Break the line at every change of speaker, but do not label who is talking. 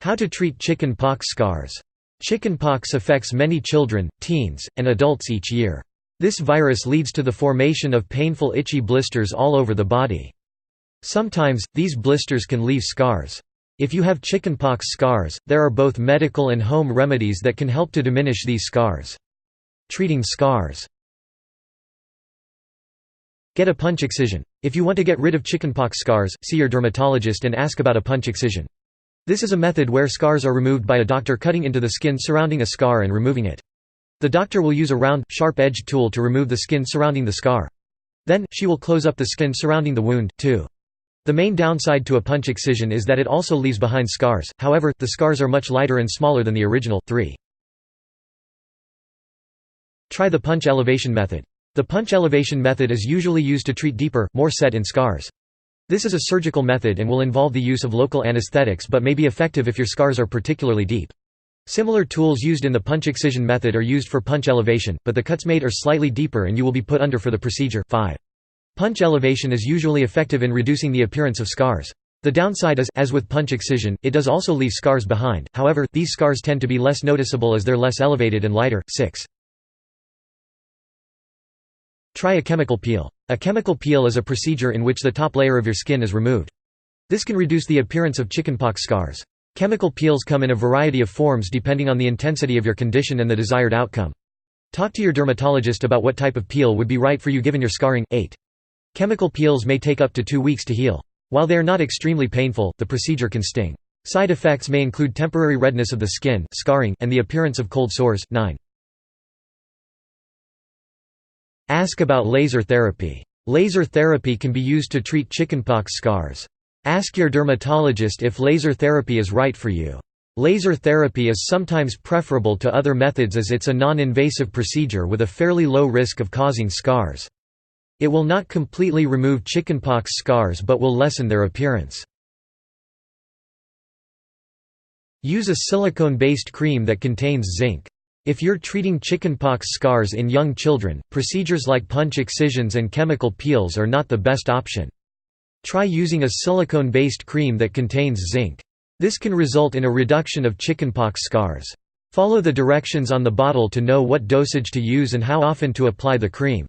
How to treat chicken pox scars. Chickenpox affects many children, teens, and adults each year. This virus leads to the formation of painful itchy blisters all over the body. Sometimes, these blisters can leave scars. If you have chickenpox scars, there are both medical and home remedies that can help to diminish these scars. Treating scars. Get a punch excision. If you want to get rid of chickenpox scars, see your dermatologist and ask about a punch excision. This is a method where scars are removed by a doctor cutting into the skin surrounding a scar and removing it. The doctor will use a round, sharp-edged tool to remove the skin surrounding the scar. Then, she will close up the skin surrounding the wound, too. The main downside to a punch excision is that it also leaves behind scars, however, the scars are much lighter and smaller than the original. 3. Try the punch elevation method. The punch elevation method is usually used to treat deeper, more set-in scars. This is a surgical method and will involve the use of local anesthetics but may be effective if your scars are particularly deep. Similar tools used in the punch excision method are used for punch elevation, but the cuts made are slightly deeper and you will be put under for the procedure. 5. Punch elevation is usually effective in reducing the appearance of scars. The downside is, as with punch excision, it does also leave scars behind, however, these scars tend to be less noticeable as they're less elevated and lighter. 6. Try a chemical peel. A chemical peel is a procedure in which the top layer of your skin is removed. This can reduce the appearance of chickenpox scars. Chemical peels come in a variety of forms depending on the intensity of your condition and the desired outcome. Talk to your dermatologist about what type of peel would be right for you given your scarring. 8. Chemical peels may take up to 2 weeks to heal. While they are not extremely painful, the procedure can sting. Side effects may include temporary redness of the skin, scarring, and the appearance of cold sores. 9. Ask about laser therapy. Laser therapy can be used to treat chickenpox scars. Ask your dermatologist if laser therapy is right for you. Laser therapy is sometimes preferable to other methods as it's a non-invasive procedure with a fairly low risk of causing scars. It will not completely remove chickenpox scars but will lessen their appearance. Use a silicone-based cream that contains zinc. If you're treating chickenpox scars in young children, procedures like punch excisions and chemical peels are not the best option. Try using a silicone-based cream that contains zinc. This can result in a reduction of chickenpox scars. Follow the directions on the bottle to know what dosage to use and how often to apply the cream.